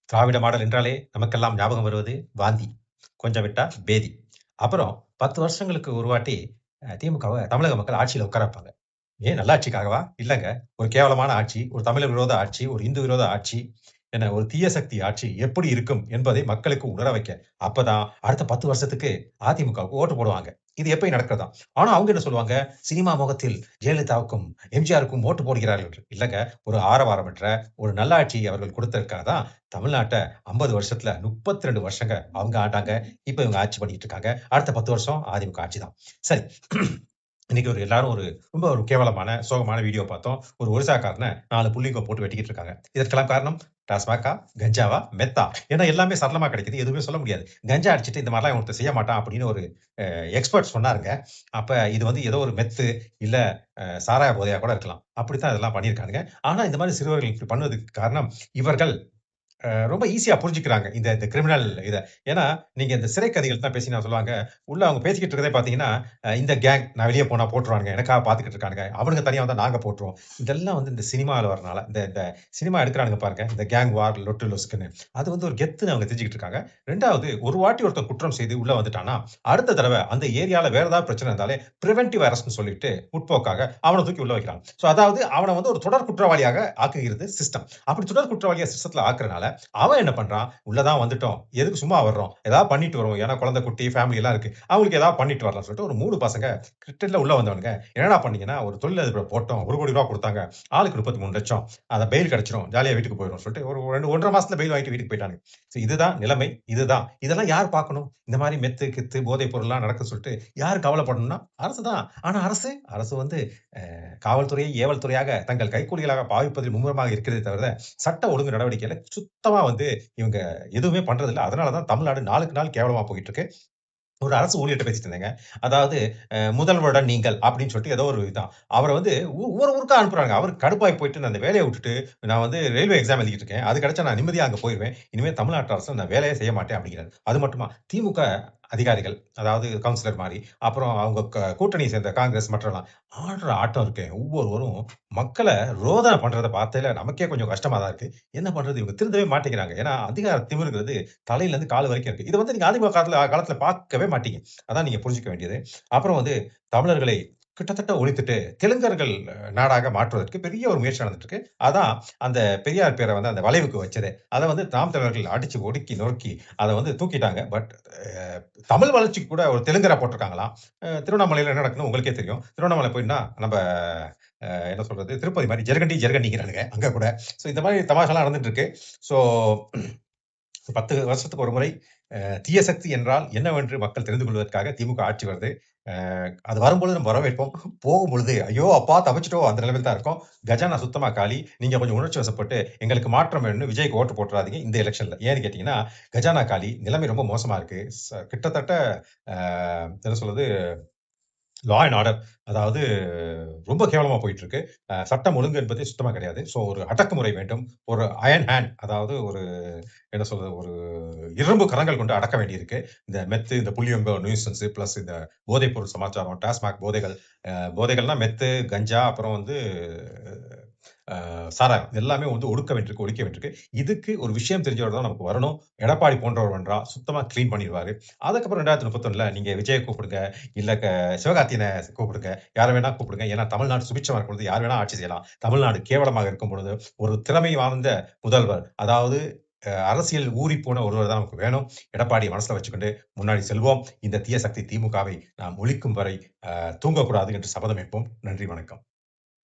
திராவிட model என்றாலே நமக்கெல்லாம் ஞாபகம் வருவது வாந்தி. கொஞ்சம் விட்டா பேதி. அப்புறம் 10 வருஷங்களுக்கு ஒரு வாட்டி திமுகவ தமிழக மக்கள் ஆட்சியில உட்கார வைப்பாங்க. ஏன் நல்லாட்சிக்காகவா? இல்லங்க. ஒரு கேவலமான ஆட்சி, ஒரு தமிழர் விரோத ஆட்சி, ஒரு இந்து விரோத ஆட்சி, ஒரு தீய சக்தி ஆட்சி எப்படி இருக்கும் என்பதை மக்களுக்கு உணர வைக்க. அப்பதான் அடுத்த 10 வருஷத்துக்கு அதிமுகவுக்கு ஓட்டு போடுவாங்க. இது எப்பயும் நடக்கிறது தான். ஆனா அவங்க என்ன சொல்லுவாங்க? சினிமா முகத்தில் ஜெயலலிதாவுக்கும், எம்ஜிஆருக்கும் ஓட்டு போடுகிறார்கள் என்று. இல்லங்க. ஒரு ஆரவாரமற்ற ஒரு நல்லாட்சி அவர்கள் கொடுத்ததற்காக தான் தமிழ்நாட்ட 50 வருஷத்துல 32 வருஷங்க அவங்க ஆண்டாங்க. இப்ப இவங்க ஆட்சி பண்ணிட்டு இருக்காங்க. அடுத்த 10 வருஷம் அதிமுக ஆட்சி தான். சரி. இன்னைக்கு எல்லாரும் ரொம்ப ஒரு கேவலமான, சோகமான வீடியோ பார்த்தோம். ஒரு ஒரிசாக்காரன 4 புள்ளிங்க போட்டு வெட்டிக்கிட்டு இருக்காங்க. இதற்கெல்லாம் காரணம் டாஸ்மாகா, கஞ்சாவா, மெத்தா? ஏன்னா எல்லாமே சரளமா கிடைக்குது. எதுவுமே சொல்ல முடியாது. கஞ்சா அடிச்சுட்டு இந்த மாரிலாம் ஒருத்தன் செய்ய மாட்டான் அப்படின்னு ஒரு எக்ஸ்பெர்ட் சொன்னாருங்க. அப்ப இது ஏதோ ஒரு மெத்து, இல்ல சாராய போதையா கூட இருக்கலாம். அப்படித்தான் இதெல்லாம் பண்ணியிருக்கானுங்க. ஆனா இந்த மாரி சிறுவர்கள் இப்படி பண்ணுவதற்கு காரணம், இவர்கள் ரொம்ப ஈஸியா புரிஞ்சுக்கிறாங்க. இந்த இந்த கிரிமினல் இத. ஏன்னா, நீங்க இந்த சிறை கைதிகள் தான் பேசினா சொல்லுவாங்க. உள்ள அவங்க பேசிக்கிட்டு இருக்கிறதே பார்த்தீங்கன்னா, இந்த கேங் நான் வெளிய போனா போட்டுருவானுங்க. எனக்காக பார்த்துக்கிட்டு இருக்கானுங்க. அவனுங்க தனியா வந்தா நாங்க போட்டுருவோம். இதெல்லாம் இந்த சினிமால வரனால, இந்த இந்த சினிமா எடுக்குறானுங்க பாருங்க. இந்த கேங் வார், லொட்டு லொசுக்குன்னு. அது ஒரு கெத்துன்னு அவங்க தெரிஞ்சுக்கிட்டு இருக்காங்க. 2வது ஒரு வாட்டி ஒருத்தன் குற்றம் செய்து உள்ள வந்துட்டான்னா, அடுத்த தடவ அந்த ஏரியால வேற ஏதாவது பிரச்சனை இருந்தாலே, பிரிவென்டிவ் அரெஸ்ட்ன்னு சொல்லிட்டு முற்போக்காக அவன தூக்கி உள்ள வைக்கிறாங்க. அதாவது அவன ஒரு தொடர் குற்றவாளியாக ஆக்குகிறது சிஸ்டம். அப்படி தொடர் குற்றவாளியா சிஸ்டத்துல ஆக்குறனால, அவன் என்ன பண்றான்? உள்ள தான் வந்துட்டோம். எதுக்கு சும்மா வர்றோம்? ஏதாவது பண்ணிட்டு வருவோம். ஏன்னா குழந்தை, குட்டி, ஃபேமிலி எல்லாம் இருக்கு. அவங்களுக்கு ஏதாவது பண்ணிட்டு வரலாம்னு சொல்லிட்டு ஒரு 3 பசங்க கிரிக்கெட்ல உள்ள வந்தவனுங்க. என்னடா பண்ணீங்கன்னா, ஒரு தொழிலதிபர போட்டோம். ரூ. 1,00,00,000 குடுத்தாங்க. ஆளுக்கு 33,00,000. அத பெயில் கிடைச்சிரும். ஜாலியா வீட்டுக்கு போயிரும் சொல்லிட்டு ஒரு 2 1 1/2 மாசத்துல பெயில் வாங்கிட்டு வீட்டுக்கு போயிட்டானுங்க. இதுதான் நிலைமை. இதுதான். இதெல்லாம் யார் பார்க்கணும்? இந்த மாரி மெத்து, கித்து, போதைப் பொருள்லாம் நடக்குதுன்னு சொல்லிட்டு யார் கவலைப்படணும்னா, அரசு தான். ஆனா அரசு அரசு காவல்துறையை ஏவல் துறையாக தங்கள் கைக்கூலிகளாக பாவிப்பதில் மும்முரமாக இருக்கிறதே தவிர, சட்ட ஒழுங்கு நடவடிக்கையில சுத்தமா இவங்க எதுவுமே பண்றதில்ல. அதனால தான் தமிழ்நாடு நாளுக்கு நாள் கேவலமா போயிட்டு இருக்கு. ஒரு அரசு ஊழியர்ட்ட பேசிட்டு இருந்தேங்க. அதாவது முதல்வருடன் நீங்கள் அப்படின்னு சொல்லிட்டு ஏதோ ஒரு இதான். அவர ஒவ்வொரு ஊருக்கா அனுப்புறாங்க. அவரு கடுப்பாய் போயிட்டு நான் அந்த வேலைய விட்டுட்டு, நான் ரயில்வே எக்ஸாம் எழுதிட்டு இருக்கேன். அது கிடைச்சா நான் நிம்மதியா அங்க போயிருவேன். இனிமே தமிழ்நாட்டு அரசுல நான் வேலையே செய்ய மாட்டேன் அப்படிங்கிறாரு. அது மட்டுமா, திமுக அதிகாரிகள், அதாவது கவுன்சிலர் மாரி, அப்புறம் அவங்க கூட்டணிய சேர்ந்த காங்கிரஸ் மற்றவல்லாம் ஆடுற ஆட்டம் இருக்கே, ஒவ்வொருவரும் மக்கள ரோதனை பண்றத பார்த்தையில நமக்கே கொஞ்சம் கஷ்டமா தான் இருக்கு. என்ன பண்றது? இவங்க திருந்தவே மாட்டேங்கிறாங்க. ஏன்னா அதிகார திமிருங்கிறது தலையிலருந்து கால் வரைக்கும் இருக்கு. இத நீங்க அதிமுக காலத்துல பார்க்கவே மாட்டீங்க. அதான் நீங்க புரிஞ்சுக்க வேண்டியது. அப்புறம் தமிழர்களை கிட்டத்தட்ட ஒழித்துட்டு, தெலுங்கர்கள் நாடாக மாற்றுவதற்கு பெரிய ஒரு முயற்சி நடந்துட்டு இருக்கு. அதான் அந்த பெரியார் பேர அந்த வளைவுக்கு வச்சதே. அத நாம் தமிழர்கள் அடிச்சு ஒடுக்கி, நொறுக்கி அத தூக்கிட்டாங்க. பட் தமிழ் வளர்ச்சிக்கு கூட ஒரு தெலுங்கரா போட்டுருக்காங்களாம். திருவண்ணாமலையில என்ன நடக்குதுன்னு உங்களுக்கே தெரியும். திருவண்ணாமலை போய்னா நம்ப என்ன சொல்றது? திருப்பதி மாரி ஜெர்கண்டி ஜெர்கண்டிங்கிறானுங்க அங்க கூட. இந்த மாரி தமாஷாலாம் நடந்துட்டு இருக்கு. ஸோ 10 வருஷத்துக்கு ஒரு முறை தீய சக்தி என்றால் என்னவென்று மக்கள் தெரிந்து கொள்வதற்காக திமுக ஆட்சி வருது. அ அது வரும்பொழுது நம்ம வரவேற்போம். போகும்பொழுது, ஐயோ! அப்பா தப்பிச்சுட்டோம் அந்த நிலைமையில தான் இருக்கோம். கஜானா சுத்தமா காலி. நீங்க கொஞ்சம் உணர்ச்சி வசப்பட்டு எங்களுக்கு மாற்றம் வேணும்னு விஜய்க்கு ஓட்டு போட்டுறாதீங்க இந்த எலக்ஷன்ல. ஏன்னு கேட்டீங்கன்னா, கஜானா காலி. நிலைமை ரொம்ப மோசமா இருக்கு. கிட்டத்தட்ட அ என்ன சொல்றது? லா அண்ட் ஆர்டர் அதாவது ரொம்ப கேவலமா போயிட்டு இருக்கு. சட்டம் ஒழுங்கு என்பதே சுத்தமா கிடையாது. ஒரு அடக்குமுறை வேண்டும். ஒரு அயர்ன் ஹேண்ட் அதாவது என்ன சொல்றது? இரும்பு கரங்கள் கொண்டு அடக்க வேண்டியிருக்கு. இந்த மெத்து, இந்த புளியம்பு நியூசன்ஸ் பிளஸ் இந்த போதைப் பொருள் சமாச்சாரம், டாஸ்மாக் போதைகள். போதைகள்னா மெத்து, கஞ்சா அப்புறம் சாராயம். எல்லாமே ஒடுக்க வேண்டியிருக்கு, ஒழிக்க வேண்டியிருக்கு. இதுக்கு ஒரு விஷயம் தெரிஞ்சவர் தான் நமக்கு வரணும். எடப்பாடி போன்றவர் வென்றா சுத்தமா கிளீன் பண்ணிருவாரு. அதுக்கப்புறம் 2031ல நீங்க விஜய கூப்பிடுங்க, இல்ல சிவகார்த்திகேயன கூப்பிடுங்க. யார வேணா கூப்பிடுங்க. ஏன்னா தமிழ்நாடு சுபிட்சமா இருக்கும் பொழுது யார் வேணா ஆட்சி செய்யலாம். தமிழ்நாடு கேவலமாக இருக்கும் பொழுது, ஒரு திறமை வாய்ந்த முதல்வர், அதாவது அரசியல் ஊறிப்போன ஒருவர் தான் நமக்கு வேணும். எடப்பாடிய மனசுல வச்சுக்கொண்டு முன்னாடி செல்வோம். இந்த தீய சக்தி திமுகவை நாம் ஒழிக்கும் வரை தூங்கக்கூடாது என்று சபதம் ஏற்போம். நன்றி, வணக்கம்.